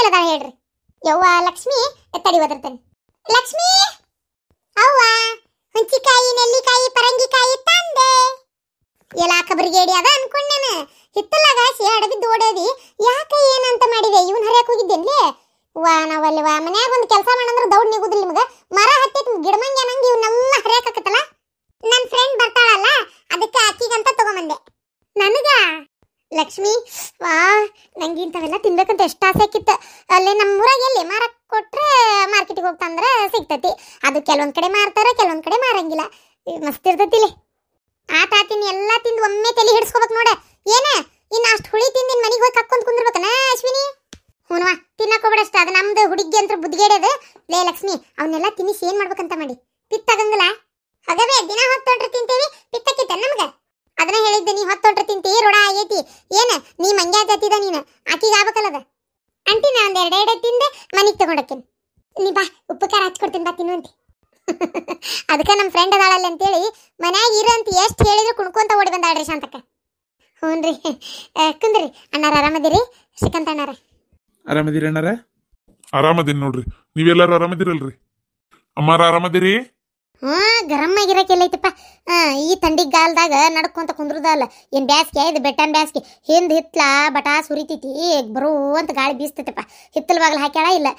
ಎಲ್ಲದ ಹೇಳ್ರಿ. ಯವ್ವ ಲಕ್ಷ್ಮಿ ತಡಿ ಒದರ್ತೇನೆ. ಲಕ್ಷ್ಮಿ ಅವ್ವ ಹುಂಚಿಕಾಯಿ ನೆಲ್ಲಿಕಾಯಿ ಪರಂಗಿಕಾಯಿ ತಂದೆ. ಎಲ್ಲ ಕಬರಿಗೇಡಿ ಅದ ಅನ್ಕೊಂಡೇನ. ಹಿತ್ತಲಾಗ ಸೇಡ್ ಬಿದ್ದು ಓಡೋದಿ ಯಾಕೆ ಏನಂತ ಮಾಡಿದೆ? ಇವನ್ ಹರಿಯಾಕ್ ಹೋಗಿದ್ದೇನ್ಲೇ? ವಾ ನಾವಲ್ಲಿ ವಾ ಮನ್ಯಾಗ ಒಂದು ಕೆಲಸ ಮಾಡಂದ್ರೆ ದೌಡ್ ನಿಗುದಿಲ್ಲ ನಿಮ್ಗ. ಮರ ಹತ್ತಿತ್ ಗಿಡಮಂಗ್ಯ ನಂಗೆ ಇವನ್ನೆಲ್ಲ ಹರಿಯಾಕತ್ತಲ್ಲ. ನನ್ನ ಫ್ರೆಂಡ್ ಬರ್ತಾಳಲ್ಲ ಅದಕ್ಕೆ ಅಕ್ಕಿಗಂತ ತಗೊಂಬಂದೆ. ನನಗ ಲಕ್ಷ್ಮಿ ವಾ ನಂಗೆ ಇಂಥವೆಲ್ಲ ತಿನ್ಬೇಕಂತ ಎಷ್ಟು ಆಸೆ ಆಕಿತ್ತು. ಅಲ್ಲೇ ನಮ್ಮ ಊರಾಗ ಎಲ್ಲಿ ಮಾರಕ್ ಕೊಟ್ರೆ ಮಾರ್ಕೆಟಿಗೆ ಹೋಗ್ತಂದ್ರೆ ಸಿಗ್ತತಿ. ಅದು ಕೆಲವೊಂದ್ ಕಡೆ ಮಾರ್ತಾರ ಕೆಲವೊಂದ್ ಕಡೆ ಮಾರಂಗಿಲ್ಲ. ಮಸ್ತ್ ಇರ್ತತಿಲಿ. ಆತಾತಿನಿ ಎಲ್ಲ ತಿಂದು ಒಮ್ಮೆ ತಲೆ ಹಿಡಿಸ್ಕೋಬೇಕು ನೋಡ. ಏನ ಇನ್ನು ಅಷ್ಟು ಹುಳಿ ತಿಂದಿನ ಮನೆಗೆ ಹೋಗಿ ಕಕ್ಕೊಂಡ್ ಕುಂದಿರ್ಬೇಕನ ಅಶ್ವಿನಿ? ಹ್ಞೂವಾ ತಿನ್ನಕ್ ಹೋಗ್ಬೇಡಷ್ಟ. ಅದು ನಮ್ದು ಹುಡುಗಿ ಅಂತ ಬುದ್ಧಿಗೇಡದು. ಲೇ ಲಕ್ಷ್ಮಿ ಅವನ್ನೆಲ್ಲ ತಿನ್ನಿಸಿ ಏನ್ ಮಾಡ್ಬೇಕಂತ ಮಾಡಿ? ಪಿತ್ತಾಗಂಗಿಲ್ಲ. ಹಾಗಾದ್ರೆ ದಿನ ಹೊತ್ತೊಂಡ್ರೆ ತಿಂತೀವಿ ಪಿತ್ತಕ್ಕಿತ್ತ ನಮ್ಗೆ? ಅದನ್ನ ಹೇಳಿದ್ದೆ, ನೀ ಹೊತ್ತೊಂಡ್ರೆ ತಿಂತಿ ರೋಡ ಆಗೈತಿ. ಏನ ನೀ ಮಂಗ್ಯಾ ಜಾತಿದ ನೀನು ಆಕಿಗೆ ಆಗ್ಬೇಕಲ್ಲದ. ಅಂಟಿ ನಾ ಒಂದ್ ಎರಡೆ ತಿಂದೆ ಮನೆಗೆ ತಗೊಂಡಕ್ಕೇನಿ. ನೀ ಬಾ ಉಪ್ಪು ಖಾರ ಹಚ್ಕೊಡ್ತೀನಿ ಬಾ ತಿನ್ನುವಂತಿ. ಅದಕ್ಕೆ ನಮ್ಮ ಫ್ರೆಂಡ್ ಅದಾಳಲ್ಲ ಅಂತೇಳಿ ಮನ್ಯಾಗ ಇರಂತ ಎಷ್ಟು ಹೇಳಿದ್ರು ಕುಣ್ಕೊಂತ ಓಡಿ ಬಂದಾಳ್ರಿ ಶಾಂತಕ್ಕ. ಹ್ಞೂನ್ರಿ ಕುಂದ್ರಿ. ಅಣ್ಣಾರ ಆರಾಮದಿರಿ? ಶ್ರೀಕಾಂತ್ ಅಣ್ಣಾರ ಆರಾಮದಿರಿ? ಅಣ್ಣಾರ ಆರಾಮದಿರಿ ನೋಡ್ರಿ. ನೀವೆಲ್ಲರೂ ಆರಾಮದಿರಲ್ರಿ? ಅಮ್ಮಾರ ಆರಾಮದಿರಿ? ಗರಂ ಆಗಿರಕ್ಕೆಲ್ಲೈತಪ್ಪ. ಈ ಥಂಡಿಗಾಲದಾಗ ನಡ್ಕೊಂತ ಕುಂದ್ರದಲ್ಲ. ಏನ್ ಬ್ಯಾಸ್ಗೆ ಇದು ಬೆಟ್ಟನ್ ಬ್ಯಾಸ್ಗೆ. ಹಿಂದ್ ಹಿತ್ಲ ಬಟಾ ಸುರಿತೈತಿ ಬರೋ ಅಂತ ಗಾಳಿ ಬೀಸ್ತೈತಪ್ಪ. ಹಿತ್ತಲ ಬಾಗಿಲು ಹಾಕ್ಯಾಳ ಇಲ್ಲ.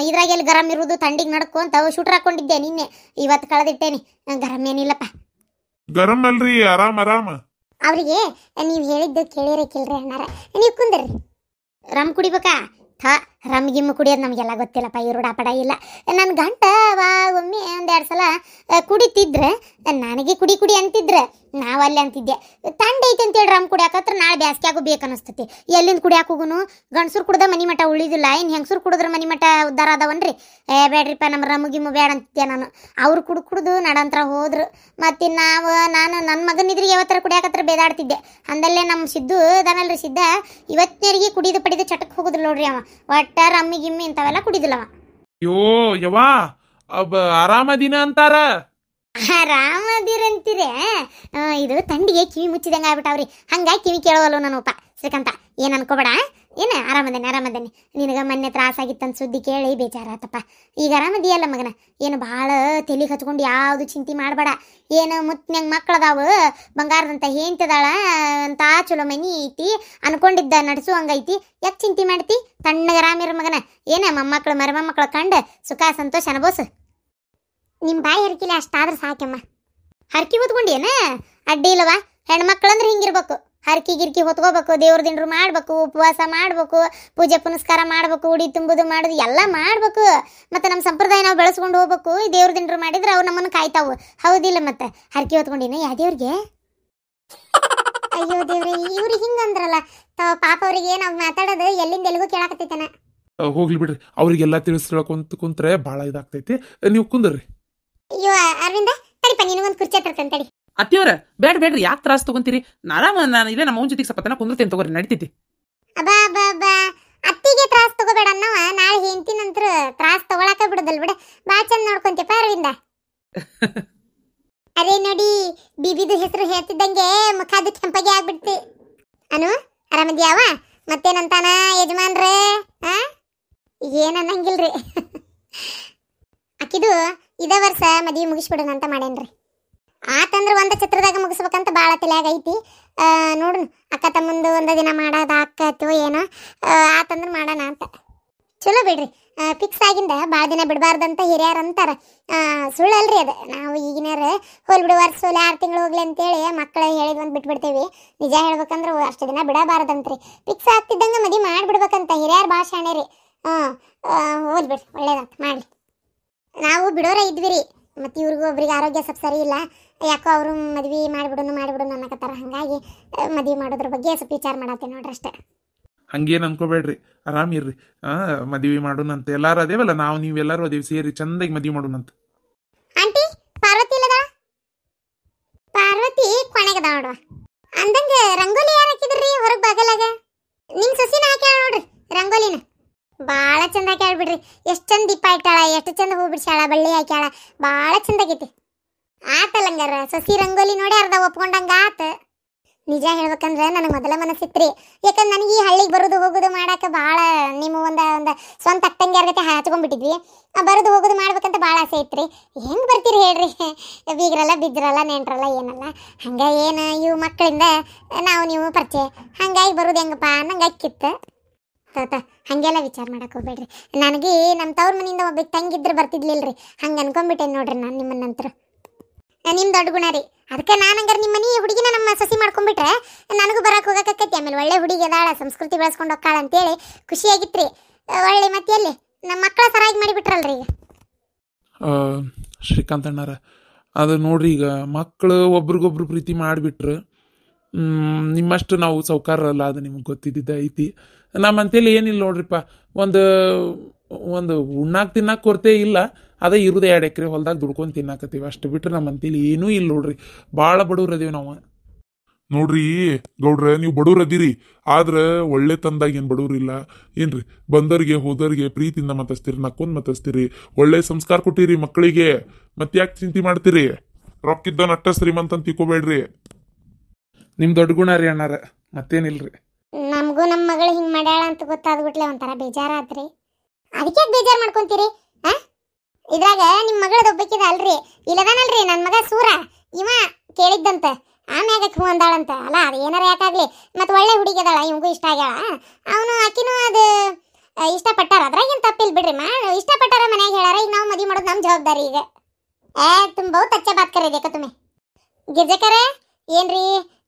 ಇದ್ರಾಗ ಎಲ್ಲಿ ಗರಂ ಇರುವುದು? ಥಂಡಿಗೆ ನಡ್ಕೊಂತ ಶೂಟ್ರ್ ಹಾಕೊಂಡಿದ್ದೆ ನಿನ್ನೆ. ಇವತ್ತು ಕಳೆದಿಟ್ಟೇನಿ. ಗರಂ ಏನಿಲ್ಲಪ್ಪ. ಗರಂ ಅಲ್ರಿ, ಆರಾಮ ಆರಾಮ. ಅವ್ರಿಗೆ ನೀವು ಹೇಳಿದ್ದು ಕೇಳಿರಕ್ಕಿಲ್ರಿ ಅಣ್ಣಾರ. ನೀವು ಕುಂದ್ರಿ. ರಮ್ ಕುಡಿಬೇಕಾ? ರಮ್ ಗಿಮ್ಮು ಕುಡಿಯೋದು ನಮಗೆಲ್ಲ ಗೊತ್ತಿಲ್ಲಪ್ಪ. ಈ ರೂಢಾಪಡ ಇಲ್ಲ. ನನ್ನ ಗಂಟ ಒಮ್ಮೆ ಒಂದೆರಡು ಸಲ ಕುಡಿತಿದ್ರೆ ನನಗೆ ಕುಡಿ ಕುಡಿ ಅಂತಿದ್ರೆ ನಾವು ಅಲ್ಲಿ ಅಂತಿದ್ದೆ. ತಂಡ ಐತಿ ಅಂತೇಳಿ ರಮ್ ಕುಡಿಯಾಕತ್ರ ನಾಳೆ ಬ್ಯಾಸ್ಗ್ಯಾಗು ಬೇಕನ್ನಿಸ್ತತಿ. ಎಲ್ಲಿಂದ ಕುಡಿಯಾಕ ಹೋಗುನು? ಗಂಡಸರು ಕುಡ್ದ ಮನಿ ಮಠ ಉಳಿದಿಲ್ಲ. ಇನ್ನು ಹೆಂಗಸರು ಕುಡಿದ್ರೆ ಮನಿ ಮಠ ಉದ್ದಾರ ಅದಾವನ್ರಿ? ಬೇಡ್ರಿಪ್ಪ ನಮ್ಮ ರಮ್ ಗಿಮ್ಮು ಬೇಡ ಅಂತಿದ್ದೆ ನಾನು. ಅವ್ರು ಕುಡ್ದು ನಡಂತ್ರ ಹೋದ್ರು. ಮತ್ತು ನಾನು ನನ್ನ ಮಗನಿದ್ರೆ ಯಾವತ್ತರ ಕುಡಿಯಾಕತ್ರ ಬೇದಾಡ್ತಿದ್ದೆ. ಅಂದಲ್ಲೇ ನಮ್ಮ ಸಿದ್ದು ಅದಾನಲ್ರಿ ಸಿದ್ದ, ಇವತ್ತಿನವರೆಗೆ ಕುಡಿದು ಪಡಿದು ಚಟಕ್ಕೆ ಹೋಗುದಿಲ್ಲ ನೋಡ್ರಿ. ಅವ ಒಟ್ಟ ರಮ್ಮಿ ಗಿಮ್ಮಿ ಇಂಥವೆಲ್ಲ ಕುಡಿದಿಲ್ಲವ. ಯೋ ಯವಾ ಆರಾಮದಿನ ಅಂತಾರ. ಆರಾಮದಿರಂತೀರೇ? ಇದು ತಂಡಿಗೆ ಕಿವಿ ಮುಚ್ಚಿದಂಗೆ ಆಗ್ಬಿಟ್ಟಾವ್ರಿ. ಹಂಗಾಗಿ ಕಿವಿ ಕೇಳೋವಲ್ಲ ನಾನಪ್ಪ. ಶ್ರೀಕಾಂತ ಏನು ಅನ್ಕೋಬೇಡ. ಏನು ಆರಾಮದೇನೆ. ನಿನಗೆ ಮೊನ್ನೆ ತ್ರಾಸಾಗಿತ್ತಂತ ಸುದ್ದಿ ಕೇಳಿ ಬೇಜಾರಾತಪ್ಪ. ಈಗ ಆರಾಮದಿಯಲ್ಲ ಮಗನ? ಏನು ಭಾಳ ತಲೆ ಹಚ್ಕೊಂಡು ಯಾವುದು ಚಿಂತೆ ಮಾಡಬೇಡ. ಏನು ಮುತ್ತಿನಂಗೆ ಮಕ್ಕಳದಾವು, ಬಂಗಾರದಂತ ಹೇಂತಿದಾಳ ಅಂತ ಚಲೋ ಮನಿ ಐತಿ ಅನ್ಕೊಂಡಿದ್ದ ನಡೆಸುವಂಗೈತಿ. ಯಾಕೆ ಚಿಂತೆ ಮಾಡ್ತಿ? ತಣ್ಣಗೆ ಆರಾಮಿರ ಮಗನ. ಏನ ಮೊಮ್ಮಕ್ಕಳು ಮರಿಮಕ್ಕಳು ಕಂಡು ಸುಖ ಸಂತೋಷ ಅನುಭವಿಸು. ನಿಮ್ಮ ಬಾಯಿ ಹರಕಿಲ್ಲ ಅಷ್ಟಾದ್ರೆ ಸಾಕಮ್ಮ. ಹರಕಿ ಹೊತ್ಕೊಂಡೇನ? ಅಡ್ಡಿ ಇಲ್ಲವಾ? ಹೆಣ್ಮಕ್ಳಂದ್ರೆ ಹಿಂಗಿರ್ಬೇಕು. ಹರಕಿ ಗಿರ್ಕಿ ಹೊತ್ಕೋಬೇಕು, ದೇವ್ರ ದಿಂಡ್ರು ಮಾಡ್ಬೇಕು, ಉಪವಾಸ ಮಾಡ್ಬೇಕು, ಪೂಜೆ ಪುನಸ್ಕಾರ ಮಾಡ್ಬೇಕು, ಉಡಿ ತುಂಬುದು ಮಾಡೋದು ಎಲ್ಲ ಮಾಡ್ಬೇಕು. ಮತ್ತೆ ನಮ್ಮ ಸಂಪ್ರದಾಯ ನಾವು ಬೆಳೆಸ್ಕೊಂಡು ಹೋಗ್ಬೇಕು. ದೇವ್ರ ದಿಂಡ್ರು ಮಾಡಿದ್ರೆ ಅವು ನಮ್ಮನ್ನು ಕಾಯ್ತಾವು. ಹೌದಿಲ್ಲ? ಮತ್ತೆ ಹರಕಿ ಹೊತ್ಕೊಂಡಿನ ಯಾವ ದೇವ್ರಿಗೆ? ಅಯ್ಯೋ ದೇವ್ರೆ, ಇವ್ರಿಗೆ ಹಿಂಗಂದ್ರಲ್ಲ ಪಾಪ. ಅವ್ರಿಗೆ ನಾವು ಮಾತಾಡೋದು ಎಲ್ಲಿಂದ ಎಲ್ಲಿಗೂ ಕೇಳಾಕತ್ತೈತನ. ಹೋಗ್ಲಿ ಬಿಡ್ರಿ, ಅವ್ರಿಗೆಲ್ಲ ತಿಳಿಸ್ಕೊಳಕೊಂತ ಕುಂತ್ರೆ ಭಾಳ ಇದಾಗ್ತೈತಿ. ನೀವು ಕುಂದ್ರಿ. ಅಯ್ಯೋ ಅರವಿಂದ ತಡಿಪ, ನಿನಗೊಂದು ಕುರ್ಚಿ ತರ್ತೇನೆ ತಡಿ. ಅತ್ತಿಯವ್ರ ಬೇಡ್ರಿ, ಯಾಕೆ ತ್ರಾಸ ತಗೊಂತೀರಿ? ನಾನು ಇಲ್ಲೇ ನಮ್ಮ ಅವ್ನ ಜೊತೆಗೆ ಸಪತನ ಕುಂದ್ರತೇನೆ ತಗೋರಿ, ನಡಿತೈತಿ. ಅಬ್ಬಾ ಅತ್ತಿಗೆ ತ್ರಾಸ ತಗೋಬೇಡ ಅನ್ನವ. ನಾಳೆ ಹೆಂಡತಿ ನಂತರ ತ್ರಾಸ ತಗೊಳಕ ಬಿಡೋದಲ್ ಬಿಡ. ಬಾ ಚಂದ ನೋಡ್ಕೊಂತೀಪ ಅರವಿಂದ. ಅದೇ ನೋಡಿ, ಬಿಬಿದು ಹೆಸರು ಹೇಳ್ತಿದ್ದಂಗೆ ಮುಖದ ಕೆಂಪಗೆ ಆಗ್ಬಿಡ್ತಿ. ಅನು ಆರಾಮದ್ಯಾವ? ಮತ್ತೇನಂತಾನ ಯಜಮಾನ್ರೇ? ಏನನ್ನಂಗಿಲ್ರಿ. ಅಕ್ಕಿದು ಇದ ವರ್ಷ ಮದುವೆ ಮುಗಿಸ್ಬಿಡೋಣ ಅಂತ ಮಾಡೇನ್ರಿ. ಆತಂದ್ರೆ ಒಂದು ಛತ್ರದಾಗ ಮುಗಿಸ್ಬೇಕಂತ ಭಾಳ ತಲೆಯಾಗ ಐತಿ. ನೋಡ್ರಿ ಅಕ್ಕ ತಮ್ಮಂದು ಒಂದು ದಿನ ಮಾಡೋದು ಆಕತ್ತು ಏನೋ. ಆತಂದ್ರೆ ಮಾಡೋಣ ಅಂತ. ಚಲೋ ಬಿಡ್ರಿ. ಫಿಕ್ಸ್ ಆಗಿಂದ ಭಾಳ ದಿನ ಬಿಡಬಾರ್ದಂತ ಹಿರಿಯರು ಅಂತಾರೆ. ಸುಳ್ಳಲ್ರಿ ಅದು. ನಾವು ಈಗಿನಾರ ಹೋಲ್ ಬಿಡು, ವರ್ಷ ಹೋಲಿ 6 ತಿಂಗಳು ಹೋಗ್ಲಿ ಅಂತೇಳಿ ಮಕ್ಕಳು ಹೇಳಿದ್ವಂತ ಬಿಟ್ಬಿಡ್ತೇವಿ. ನಿಜ ಹೇಳ್ಬೇಕಂದ್ರೆ ಅಷ್ಟು ದಿನ ಬಿಡಬಾರ್ದಂತ್ರಿ. ಫಿಕ್ಸ್ ಆಗ್ತಿದ್ದಂಗೆ ಮದುವೆ ಮಾಡಿಬಿಡ್ಬೇಕಂತ ಹಿರಿಯರು ಭಾಳ ಶಾಣೆ ರೀ. ಹೋಲ್ ಬಿಡ್ರಿ, ಒಳ್ಳೇದಂತ ಮಾಡಲಿ. ನಾವು ಬಿಡೋರ ಇದ್ವಿ ರೀ. ಮತ್ತು ಇವ್ರಿಗೂ ಒಬ್ರಿಗೆ ಆರೋಗ್ಯ ಸ್ವಲ್ಪ ಸರಿ ಇಲ್ಲ. ಯಾಕೋ ಅವರು ಮದ್ವೆ ಮಾಡಿಬಿಡೋನು ಅನ್ನಕತ್ತಾರ. ಹಾಗಾಗಿ ಮದುವೆ ಮಾಡೋದ್ರ ಬಗ್ಗೆ ಸ್ವಲ್ಪ ವಿಚಾರ ಮಾಡತ್ತೀನಿ ನೋಡ್ರಿ ಅಷ್ಟೇ. ಹಂಗೇನು ಅನ್ಕೋಬೇಡ್ರಿ, ಆರಾಮಿರ್ರಿ. ಮದುವೆ ಮಾಡೋಣಂತ ಎಲ್ಲಾರು ಅದೇವಲ್ಲ, ನಾವು ನೀವೆಲ್ಲರೂ ಅದೇವಿ ಸೇರಿ ಚಂದಾಗಿ ಮದುವೆ ಮಾಡೋಣಂತ. ಆಂಟಿ ಪಾರ್ವತಿ ಇಲ್ಲದ? ಪಾರ್ವತಿ ಕೊನೆಗದ ನೋಡುವ. ಅಂದಂಗ ರಂಗೋಲಿ ಯಾರು ಹಾಕಿದ್ರಿ ಹೊರಗೆ ಬಾಗಲಾಗ? ನಿಮ್ ಸೊಸಿನ ಹಾಕ್ಯಾಳ ನೋಡ್ರಿ ರಂಗೋಲಿನ. ಭಾಳ ಚಂದ ಹಾಕ್ಯಾಳ ಬಿಡ್ರಿ. ಎಷ್ಟು ಚಂದ ದೀಪ ಇಟ್ಟಾಳ, ಎಷ್ಟು ಚಂದ ಹೂ ಬಿಡ್ಸ್ಯಾಳ, ಬಳ್ಳಿ ಹಾಕ್ಯಾಳ. ಭಾಳ ಚಂದ ಆಗೈತಿ. ಆತಲ್ಲಂಗಾರ ಸೊಸಿ ರಂಗೋಲಿ ನೋಡಿ ಅರ್ಧ ಒಪ್ಕೊಂಡಂಗ ಆತ. ನಿಜ ಹೇಳ್ಬೇಕಂದ್ರೆ ನನಗೆ ಮೊದಲ ಮನಸ್ಸಿತ್ರಿ. ಯಾಕಂದ್ರೆ ನನಗೆ ಈ ಹಳ್ಳಿಗೆ ಬರೋದು ಹೋಗೋದು ಮಾಡಕ್ಕೆ ಭಾಳ ನಿಮ್ಮ ಒಂದು ಸ್ವಂತ ಅಕ್ಕಂಗ್ಯಾರ ಗತೆ ಹಚ್ಕೊಂಡ್ಬಿಟ್ಟಿದ್ವಿ. ಬರೋದು ಹೋಗೋದು ಮಾಡ್ಬೇಕಂತ ಭಾಳ ಆಸೆ ಐತ್ರಿ. ಹೆಂಗೆ ಬರ್ತೀರಿ ಹೇಳ್ರಿ, ಬೀಗ್ರಲ್ಲ ಬಿದ್ರಲ್ಲ ನೆಂಟ್ರಲ್ಲ ಏನಲ್ಲ. ಹಂಗೆ ಏನು ಇವು ಮಕ್ಕಳಿಂದ ನಾವು ನೀವು ಪರಿಚಯ, ಹಂಗಾಗಿ ಬರೋದು ಹೆಂಗಪ್ಪ ನಂಗೆ ಅಕ್ಕಿತ್ತು. ಹಾಗೆಲ್ಲ ವಿಚಾರ ಮಾಡಕ್ಕೆ ಹೋಗ್ಬೇಡ್ರಿ. ನನಗೆ ನಮ್ಮ ತವ್ರ ಮನೆಯಿಂದ ಒಬ್ಬಕ್ಕೆ ತಂಗಿದ್ರೆ ಬರ್ತಿದ್ಲಿಲ್ರಿ. ಹಂಗೆ ಅನ್ಕೊಂಡ್ಬಿಟ್ಟೇನೆ ನೋಡ್ರಿ ನಾನು ನಿಮ್ಮ ನಂತರ. ನಿಮ್ಮ ದೊಡ್ಡ ಗುಣ ರೀ. ಅದಕ್ಕೆ ನಾನು ಹಂಗಾರೆ ನಿಮ್ಮ ಮನೆ ಹುಡುಗಿನ ನಮ್ಮ ಸಸಿ ಮಾಡ್ಕೊಂಡ್ಬಿಟ್ರೆ ನನಗೂ ಬರಕ್ಕೆ ಹೋಗಕ್ಕೈತಿ. ಆಮೇಲೆ ಒಳ್ಳೆ ಹುಡುಗಿ ಅದಾಳ, ಸಂಸ್ಕೃತಿ ಬೆಳೆಸ್ಕೊಂಡು ಹೋಗ್ಕಾಳ ಅಂತೇಳಿ ಖುಷಿಯಾಗಿತ್ರಿ. ಒಳ್ಳೆ ಮತ್ತೆ ಎಲ್ಲಿ ನಮ್ಮ ಮಕ್ಕಳ ಸರಾಗಿ ಮಾಡಿಬಿಟ್ರಲ್ರಿ ಈಗ. ಶ್ರೀಕಾಂತ್ ಅಣ್ಣಾರ, ಅದು ನೋಡ್ರಿ, ಈಗ ಮಕ್ಕಳು ಒಬ್ರಿಗೊಬ್ರು ಪ್ರೀತಿ ಮಾಡಿಬಿಟ್ರು. ನಿಮ್ಮಷ್ಟು ನಾವು ಸೌಕಾರಲ್ಲ, ಅದು ನಿಮ್ಗೆ ಗೊತ್ತಿದ್ದ ಐತಿ. ನಮ್ಮ ಅಂತೇಳಿ ಏನಿಲ್ಲ ನೋಡ್ರಿಪ್ಪ, ಒಂದು ಉಣ್ಣಾಕ್ ತಿನ್ನಾಕ ಕೊರತೆ ಇಲ್ಲ. ಅದೇ ಇರೋದು 2 ಎಕರೆ ಹೊಲ್ದಾಗ ದುಡ್ಕೊಂಡು ತಿನ್ನಾಕತ್ತೀವಿ, ಅಷ್ಟು ಬಿಟ್ರೆ ನಮ್ಮ ಅಂತೇಳಿ ಏನೂ ಇಲ್ಲ ನೋಡ್ರಿ. ಭಾಳ ಬಡವ್ರು ಅದೀವಿ ನಾವು. ನೋಡ್ರಿ ಗೌಡ್ರ, ನೀವು ಬಡವ್ರು ಅದೀರಿ, ಆದ್ರೆ ಒಳ್ಳೆ ತಂದಾಗ ಏನು ಬಡವ್ರು ಇಲ್ಲ ಏನ್ರಿ. ಬಂದವ್ರಿಗೆ ಹೋದವ್ರಿಗೆ ಪ್ರೀತಿಯಿಂದ ಮತಸ್ತೀರಿ, ನಕ್ಕೊಂಡ್ ಮತಸ್ತೀರಿ, ಒಳ್ಳೆ ಸಂಸ್ಕಾರ ಕೊಟ್ಟಿರಿ ಮಕ್ಕಳಿಗೆ. ಮತ್ತೆ ಯಾಕೆ ಚಿಂತೆ ಮಾಡ್ತೀರಿ? ರೊಕ್ಕಿದ್ದ ನಟ್ಟ ಶ್ರೀಮಂತ ಅಂತ ತಿಳ್ಕೊಬೇಡ್ರಿ. ನಿಮ್ಮ ದೊಡ್ಡ ಗುಣ ರೀ ಅಣ್ಣಾರ, ಮತ್ತೇನಿಲ್ರಿ. ನಮಗೂ ನಮ್ಮ ಮಗಳು ಹಿಂಗೆ ಮಾಡ್ಯಾಳ ಅಂತ ಗೊತ್ತಾದ್ಬಿಟ್ಲೆ ಒಂಥರ ಬೇಜಾರಾದ್ರಿ. ಅದಕ್ಕೆ ಬೇಜಾರು ಮಾಡ್ಕೊಂತೀರಿ? ಇದ್ರಾಗ ನಿಮ್ಮ ಮಗಳದ ಒಬ್ಬಕ್ಕಿದ ಅಲ್ರಿ, ಇಲ್ಲದಾನಲ್ರಿ ನನ್ನ ಮಗ ಸೂರ, ಇವ ಕೇಳಿದ್ದಂತ ಆಮ್ಯಾಗ ಹೂ ಅಂದಾಳಂತ. ಅಲ್ಲ ಅದು ಏನಾರ ಯಾಕಾಗ್ಲಿ, ಮತ್ತೆ ಒಳ್ಳೆ ಹುಡುಗಿ ಅದಾಳ, ಇವಂಗೂ ಇಷ್ಟ ಆಗ್ಯಾಳ. ಅವನು ಆಕಿನೂ ಅದು ಇಷ್ಟಪಟ್ಟಾರ, ಅದ್ರಾಗೇನು ತಪ್ಪಿಲ್ಲ ಬಿಡ್ರಿ. ಇಷ್ಟಪಟ್ಟಾರ, ಮನ್ಯಾಗ ಹೇಳಾರ. ಈಗ ನಾವು ಮದುವೆ ಮಾಡೋದು ನಮ್ಮ ಜವಾಬ್ದಾರಿ. ಈಗ ತುಂಬ ಬಹುತ್ ಅಚ್ಚ ಬಾತ್ ಕರೆ ದೇಕ ತುಮೆ. ಗಿರ್ಜಕರೇ ಏನ್ರಿ,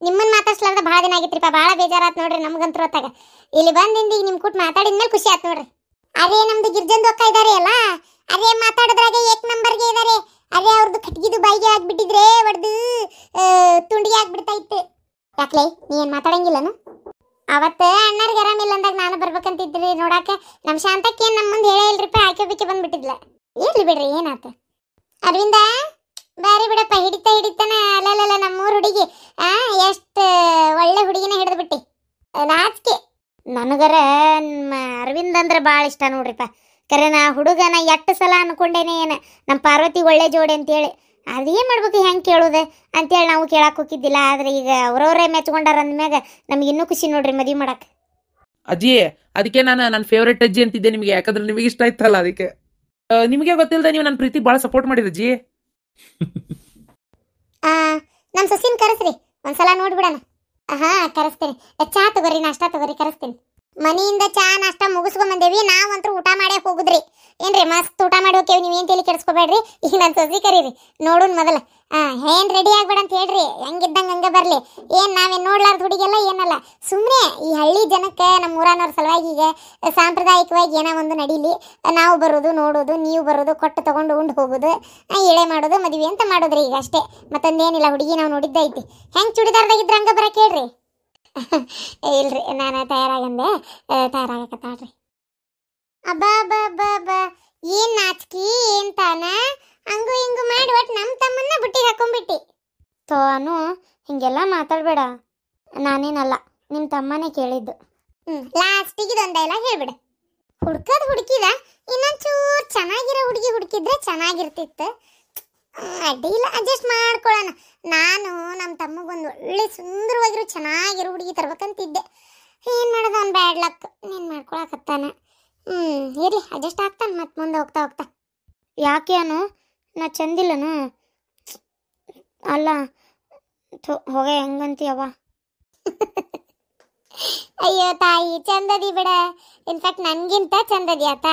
ನಿಮ್ಮನ್ನ ಮಾತಾಡ್ಸ್ಲಾರ್ದ ಭಾಳ ದಿನ ಆಗಿತ್ರಿಪ್ಪ. ಭಾಳ ಬೇಜಾರಾತ್ ನೋಡ್ರಿ ನಮ್ಗಂತೂ ಹೊತ್ತಾಗ. ಇಲ್ಲಿ ಬಂದಿಂದ ಈಗ ನಿಮ್ಮ ಕೂಟ್ ಮಾತಾಡಿದ್ಮೇಲೆ ಖುಷಿ ಆಯ್ತು ನೋಡ್ರಿ. ಅರೇ ನಮ್ದು ಗಿರ್ಜಂದು ಅಕ್ಕ ಇದಾರೆ ಅಲ್ಲ, ಅರೇ ಮಾತಾಡಿದ್ರಾಗೆ 1 ನಂಬರ್ಗೆ ಇದಾರೆ. ಅರೇ ಅವ್ರದ್ದು ಕಟ್ಗಿದು ಬಾಯಿಗೆ ಆಗ್ಬಿಟ್ಟಿದ್ರೆ ಹೊಡೆದು ತುಂಡಿಗೆ ಆಗ್ಬಿಡ್ತಾ ಇತ್ತು. ಯಾಕ್ಲೇ ನೀ ಏನು ಮಾತಾಡಂಗಿಲ್ಲನು? ಅವತ್ತು ಅಣ್ಣರಿಗೆ ಆರಾಮಿಲ್ಲ ಅಂದಾಗ ನಾನು ಬರ್ಬೇಕಂತಿದ್ರಿ ನೋಡಾಕ. ನಮ್ಮ ಶಾಂತಕ್ಕೆ ಏನು ನಮ್ಮ ಮುಂದೆ ಹೇಳೇ ಇಲ್ರಿಪ್ಪ, ಆಕೆ ಬಿಕ್ಕೆ ಬಂದ್ಬಿಟ್ಟಿದ್ಲ. ಇರ್ಲಿ ಬಿಡ್ರಿ, ಏನಾತ ಅರವಿಂದ ಬಾರಿ ಬಿಡಪ್ಪ, ಹಿಡಿತಾನೆ. ಅಲ್ಲಲ್ಲ ನಮ್ಮೂರು ಹುಡುಗಿ ಎಷ್ಟು ಒಳ್ಳೆ ಹುಡುಗಿನ ಹಿಡಿದು ಬಿಟ್ಟಿ. ನಾಚಿಕೆ ನನಗರ ಅರವಿಂದ್ ಅಂದ್ರೆ ಭಾಳ ಇಷ್ಟ ನೋಡ್ರಿಪ್ಪ. ಕರೆ ನಾ ಹುಡುಗನ 8 ಸಲ ಅನ್ಕೊಂಡೇನೆ ಏನು ನಮ್ಮ ಪಾರ್ವತಿ ಒಳ್ಳೆ ಜೋಡಿ ಅಂತೇಳಿ. ಅದೇನು ಮಾಡ್ಬೇಕು, ಹೆಂಗೆ ಕೇಳೋದೆ ಅಂತೇಳಿ ನಾವು ಕೇಳಕ್ಕೆ ಹೋಗಿದ್ದಿಲ್ಲ. ಆದರೆ ಈಗ ಅವ್ರವರೇ ಮೆಚ್ಕೊಂಡಾರ ಅಂದ್ಮ್ಯಾಗ ನಮ್ಗೆ ಇನ್ನೂ ಖುಷಿ ನೋಡ್ರಿ ಮದುವೆ ಮಾಡಕ್ಕೆ. ಅಜ್ಜಿ, ಅದಕ್ಕೆ ನಾನು ನನ್ನ ಫೇವ್ರೇಟ್ ಅಜ್ಜಿ ಅಂತಿದ್ದೆ ನಿಮಗೆ, ಯಾಕಂದ್ರೆ ನಿಮಗೆ ಇಷ್ಟ ಆಯ್ತಲ್ಲ ಅದಕ್ಕೆ. ನಿಮಗೆ ಗೊತ್ತಿಲ್ಲದೆ ನೀವು ನನ್ನ ಪ್ರೀತಿ ಭಾಳ ಸಪೋರ್ಟ್ ಮಾಡಿದ ಅಜ್ಜಿ. ನಮ್ಮ ಸೊಸಿನ ಕರೆಸ್ರಿ, ಒಂದ್ಸಲ ನೋಡ್ಬಿಡಣ. ಕರೆಸ್ತೀನಿ. ಚಾ ತಗೋರಿ, ನಾಷ್ಟಾ ತಗೋರಿ, ಕರೆಸ್ತೀನಿ. ಮನೆಯಿಂದ ಚಾ ನಾಷ್ಟ ಮುಗಿಸ್ಕೊಂಬಂದೇವಿ. ನಾವಂತೂ ಊಟ ಮಾಡೇ ಹೋಗುದ್ರಿ. ಏನ್ರಿ ಮಸ್ತ್ ಊಟ ಮಾಡಿ ಹೋಗ್ತೇವೆ, ನೀವೇನು ತಲೆ ಕೆಡಿಸ್ಕೋಬೇಡ್ರಿ. ಈಗ ನನ್ನ ಸೊಸಿ ಕರೀರಿ, ನೋಡುನ್ ಮೊದಲ. ಏನು ರೆಡಿ ಆಗ್ಬೇಡ ಅಂತ ಹೇಳ್ರಿ, ಹೆಂಗಿದ್ದಂಗೆ ಹಂಗೆ ಬರಲಿ. ಏನು ನಾವೇನು ನೋಡ್ಲಾರ್ದು ಹುಡುಗಿಯಲ್ಲ ಏನಲ್ಲ. ಸುಮ್ಮನೆ ಈ ಹಳ್ಳಿ ಜನಕ್ಕೆ ನಮ್ಮ ಊರನವ್ರ ಸಲುವಾಗಿ ಈಗ ಸಾಂಪ್ರದಾಯಿಕವಾಗಿ ಏನೋ ಒಂದು ನಡೀಲಿ. ನಾವು ಬರೋದು ನೋಡೋದು, ನೀವು ಬರೋದು, ಕೊಟ್ಟು ತೊಗೊಂಡು ಉಂಡು ಹೋಗೋದು, ಎಳೆ ಮಾಡೋದು, ಮದುವೆ ಅಂತ ಮಾಡೋದ್ರಿ ಈಗ ಅಷ್ಟೇ. ಮತ್ತೊಂದೇನಿಲ್ಲ. ಹುಡುಗಿ ನಾವು ನೋಡಿದ್ದೈತಿ. ಹೆಂಗೆ ಚೂಡಿದಾರ್ದಾಗಿದ್ರೆ ಹಂಗೆ ಬರಕ್ಕೆ ಹೇಳ್ರಿ. ಇಲ್ರಿ, ನಾನು ತಯಾರಾಗಂದೆ, ತಯಾರಾಗಕತ್ತಾಳ್ರಿ. ಅಬ್ಬ ಏನ್ ನಾಚಿಕಿ, ಏನ್ ತಾನ ಹಂಗು ಹಿಂಗು ಮಾಡಿ ಒಟ್ಟು ನಮ್ಮ ತಮ್ಮನ್ನ ಬುಟ್ಟಿಗೆ ಹಾಕೊಂಡ್ಬಿಟ್ಟಿ. ತೋನು ಹಿಂಗೆಲ್ಲ ಮಾತಾಡ್ಬೇಡ, ನಾನೇನಲ್ಲ ನಿಮ್ಮ ತಮ್ಮನೇ ಕೇಳಿದ್ದು. ಲಾಸ್ಟಿಗೆ ಇದೊಂದು ಡೈಲಾಗ್ ಹೇಳ್ಬಿಡ. ಹುಡುಕಿದ ಇನ್ನೊಂಚೂರು ಚೆನ್ನಾಗಿರೋ ಹುಡುಗಿ ಹುಡುಕಿದ್ರೆ ಚೆನ್ನಾಗಿರ್ತಿತ್ತು. ಅಡ್ಡಿಲ್ಲ, ಅಡ್ಜಸ್ಟ್ ಮಾಡ್ಕೊಳ್ಳೋಣ. ನಾನು ನಮ್ಮ ತಮ್ಮಗೊಂದು ಒಳ್ಳೆ ಸುಂದರವಾಗಿರೋ ಚೆನ್ನಾಗಿರೋ ಹುಡುಗಿ ತರ್ಬೇಕಂತಿದ್ದೆ. ಏನು ಮಾಡೋದು, ಅವ್ನು ಬ್ಯಾಡ್ ಲಕ್. ನೀನು ಮಾಡ್ಕೊಳಕತ್ತಾನ. ಇರಿ, ಅಡ್ಜಸ್ಟ್ ಆಗ್ತಾನೆ ಮತ್ತೆ ಮುಂದೆ ಹೋಗ್ತಾ. ಯಾಕೆ ಅನು, ನಾ ಚಂದಿಲ್ಲನು? ಅಲ್ಲ ಹೋಗ ಹೆಂಗಂತೀಯವ್ವ. ಅಯ್ಯೋ ತಾಯಿ, ಚಂದದಿ ಬಿಡ. ಇನ್ಫ್ಯಾಕ್ಟ್ ನನಗಿಂತ ಚಂದದಿ ಆತ.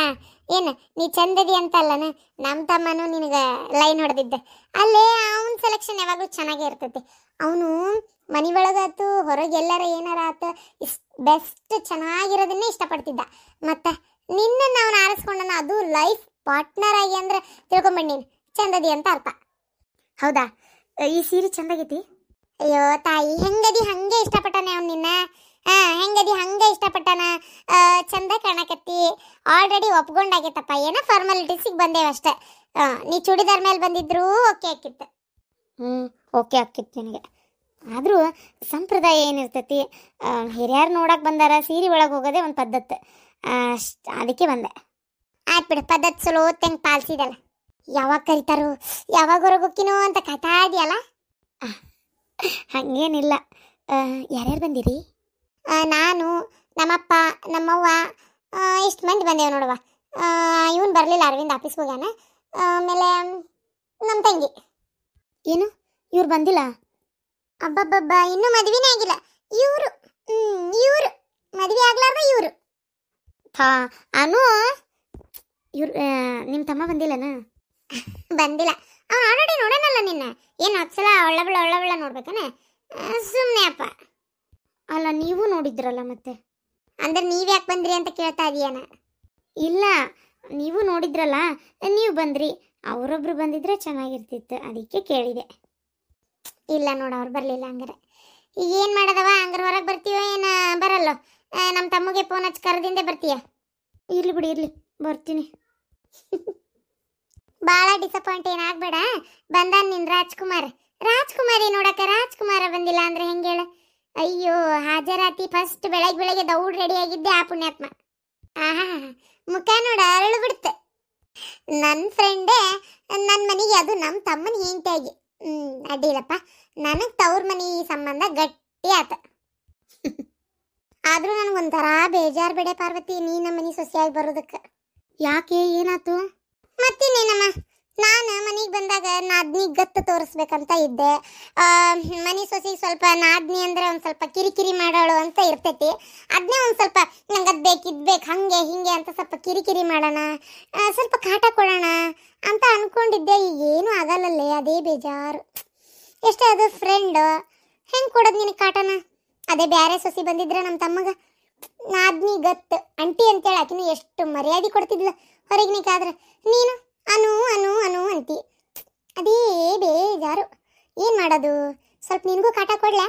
ಏನು ನೀ ಚಂದದಿ ಅಂತಲ್ಲನ, ನಮ್ಮ ತಮ್ಮನೂ ನಿನಗೆ ಲೈನ್ ಹೊಡೆದಿದ್ದೆ. ಅಲ್ಲೇ ಅವನ ಸೆಲೆಕ್ಷನ್ ಯಾವಾಗಲೂ ಚೆನ್ನಾಗೇ ಇರ್ತೈತಿ. ಅವನು ಮನೆ ಒಳಗಾತು ಹೊರಗೆ ಎಲ್ಲಾರ ಏನಾರ ಆತ ಬೆಸ್ಟ್ ಚೆನ್ನಾಗಿರೋದನ್ನೇ ಇಷ್ಟಪಡ್ತಿದ್ದ. ಮತ್ತು ನಿನ್ನನ್ನು ಅವನು ಆರಿಸ್ಕೊಂಡನ, ಅದು ಲೈಫ್ ಪಾರ್ಟ್ನರ್ ಆಗಿ ಅಂದ್ರೆ ತಿಳ್ಕೊಂಬೇಡಿ ನೀನು ಚಂದದಿ ಅಂತ ಅರ್ಥ. ಹೌದಾ? ಈ ಸೀರೆ ಚಂದಾಗೈತಿ. ಅಯ್ಯೋ ತಾಯಿ, ಹೆಂಗದಿ ಹಂಗೆ ಇಷ್ಟಪಟ್ಟಾನೆ ಅವ್ನು ನಿನ್ನ. ಹೆಂಗದಿ ಹಂಗೆ ಇಷ್ಟಪಟ್ಟಾನ, ಚಂದ ಕಾಣಕತ್ತಿ. ಆಲ್ರೆಡಿ ಒಪ್ಕೊಂಡಾಗೈತಪ್ಪ, ಏನೋ ಫಾರ್ಮಾಲಿಟೀಸಿಗೆ ಬಂದೇವೆ ಅಷ್ಟೇ. ನೀ ಚೂಡಿದಾರ್ ಮೇಲೆ ಬಂದಿದ್ರು ಓಕೆ ಆಕಿತ್ತು. ಓಕೆ ಆಕಿತ್ತು ನಿನಗೆ. ಆದರೂ ಸಂಪ್ರದಾಯ ಏನಿರ್ತೈತಿ, ಹಿರಿಯರು ನೋಡಕ್ಕೆ ಬಂದಾರ, ಸೀರೆ ಒಳಗೆ ಹೋಗೋದೇ ಒಂದು ಪದ್ಧತಿ. ಅದಕ್ಕೆ ಬಂದೆ. ಆಯ್ತು ಬಿಡು, ಪದ್ಧತಿ ಸಲ ಓದ್ತಂಗೆ ಪಾಲಿಸಿದಲ್ಲ. ಯಾವಾಗ ಕರಿತಾರೋ, ಯಾವಾಗ ಹೊರಗೆ ಹೋಗ್ತೀನೋ ಅಂತ ಕಾಯ್ತಾ ಇದೆಯಲ್ಲ. ಹಾಗೇನಿಲ್ಲ, ಯಾರ್ಯಾರು ಬಂದಿರಿ? ನಾನು, ನಮ್ಮಪ್ಪ, ನಮ್ಮವ್ವ, ಇಷ್ಟು ಮಂದಿ ಬಂದೇವು ನೋಡುವ. ಇವನು ಬರಲಿಲ್ಲ, ಅರವಿಂದ್ ಆಫೀಸ್ಗೆ ಹೋಗ್ಯಾನ. ಆಮೇಲೆ ನಮ್ಮ ತಂಗಿ. ಏನು ಇವ್ರು ಬಂದಿಲ್ಲ? ಅಬ್ಬಬ್ಬಬ್ಬ, ಇನ್ನೂ ಮದುವೆನೇ ಆಗಿಲ್ಲ ಇವರು. ಇವರು ಮದುವೆ ಆಗ್ಲಾರ್ದ ಇವರು. ಅನು, ಇವ್ರು ನಿಮ್ಮ ತಮ್ಮ ಬಂದಿಲ್ಲನ? ಬಂದಿಲ್ಲ. ಅವ್ನು ಆಲ್ರೆಡಿ ನೋಡೋಣಲ್ಲ ನಿನ್ನ. ಏನು ಹತ್ಸಲ ಒಳ್ಳಬಳ ನೋಡ್ಬೇಕಾನೆ? ಸುಮ್ಮನೆ ಅಪ್ಪ. ಅಲ್ಲ, ನೀವು ನೋಡಿದ್ರಲ್ಲ ಮತ್ತೆ. ಅಂದ್ರೆ ನೀವ್ಯಾಕೆ ಬಂದ್ರಿ ಅಂತ ಕೇಳ್ತಾ ಇದೀಯನ? ಇಲ್ಲ, ನೀವು ನೋಡಿದ್ರಲ್ಲ, ನೀವು ಬಂದ್ರಿ. ಅವರೊಬ್ರು ಬಂದಿದ್ರೆ ಚೆನ್ನಾಗಿರ್ತಿತ್ತು, ಅದಕ್ಕೆ ಕೇಳಿದೆ. ಇಲ್ಲ ನೋಡ, ಅವ್ರು ಬರಲಿಲ್ಲ. ಹಂಗಾರೆ ಈಗ ಏನು ಮಾಡೋದವ? ಹಂಗಾರೆ ಹೊರಗೆ ಬರ್ತೀವೋ ಏನು? ಬರಲ್ಲೋ? ನಮ್ಮ ತಮ್ಮಗೆ ಫೋನ್ ಹಚ್ಚಿ ಕರೆದಿಂದೆ ಬರ್ತೀಯ? ಇರ್ಲಿ ಬಿಡಿ, ಇರ್ಲಿ, ಬರ್ತೀನಿ. ಭಾಳ ಡಿಸಪಾಯಿಂಟ್ ಏನಾಗಬೇಡ. ಬಂದಾನ ನಿನ್ನ ರಾಜ್ಕುಮಾರಿ ನೋಡಕ್ಕೆ. ರಾಜ್ಕುಮಾರ ಬಂದಿಲ್ಲ ಅಂದ್ರೆ ಹೆಂಗೆ ಹೇಳ? ಅಯ್ಯೋ, ಹಾಜರಾತಿ ಫಸ್ಟ್ ಬೆಳಗ್ಗೆ ದೌಡ್ ರೆಡಿ ಆಗಿದ್ದೆ ಆ ಪುಣ್ಯಾತ್ಮ. ಆಹಾ, ಮುಖ ನೋಡ ಅರಳು ಬಿಡುತ್ತೆ. ನನ್ನ ಫ್ರೆಂಡೇ ನನ್ನ ಮನೆಗೆ, ಅದು ನಮ್ಮ ತಮ್ಮನ ಹೆಂಡತಿಯಾಗಿ. ಅಡ್ಡಿಲ್ಲಪ್ಪ, ನನಗೆ ತವ್ರ ಮನೆ ಸಂಬಂಧ ಗಟ್ಟಿ ಆತ. ಆದ್ರೂ ನನಗೊಂಥರ ಬೇಜಾರು ಬಿಡೆ ಪಾರ್ವತಿ, ನೀ ನಮ್ಮ ಮನೆ ಸೊಸೆಯಾಗಿ ಬರೋದಕ್ಕೆ. ಯಾಕೆ, ಏನಾಯ್ತು? ಮತ್ತಿನ್ನೇನಮ್ಮ, ನಾನು ಮನೆಗೆ ಬಂದಾಗ ನಾದ್ನಿ ಗತ್ತು ತೋರಿಸ್ಬೇಕಂತ ಇದ್ದೆ. ಮನೆ ಸೊಸೆಗೆ ಸ್ವಲ್ಪ ನಾದ್ನಿ ಅಂದ್ರೆ ಒಂದು ಸ್ವಲ್ಪ ಕಿರಿಕಿರಿ ಮಾಡೋಳು ಅಂತ ಇರ್ತೈತಿ. ಅದನ್ನೇ ಒಂದು ಸ್ವಲ್ಪ ನಂಗೆ ಅದು ಬೇಕು ಹಾಗೆ ಹಿಂಗೆ ಅಂತ ಸ್ವಲ್ಪ ಕಿರಿಕಿರಿ ಮಾಡೋಣ, ಸ್ವಲ್ಪ ಕಾಟ ಕೊಡೋಣ ಅಂತ ಅನ್ಕೊಂಡಿದ್ದೆ. ಈಗ ಏನೂ ಆಗಲ್ಲಲ್ಲೇ, ಅದೇ ಬೇಜಾರು. ಎಷ್ಟೇ ಅದು ಫ್ರೆಂಡ್, ಹೆಂಗೆ ಕೊಡೋದು ನಿನಗೆ ಕಾಟನ? ಅದೇ ಬೇರೆ ಸೊಸಿ ಬಂದಿದ್ರೆ ನಮ್ಮ ತಮ್ಮಗ ನಾದ್ನಿ ಗತ್ತು ಅಂಟಿ ಅಂತೇಳಿ ಆಕಿನೂ ಎಷ್ಟು ಮರ್ಯಾದೆ ಕೊಡ್ತಿದ್ಲ ಹೊರಗಿನಿಕಾದ್ರೆ. ನೀನು ಅನು ಅನು ಅನು ಅಂತಿ. ಅದೇ ಬೇಜಾರು. ಏನು ಮಾಡೋದು? ಸ್ವಲ್ಪ ನಿನಗೂ ಕಾಟ ಕೊಡ್ಲಾ?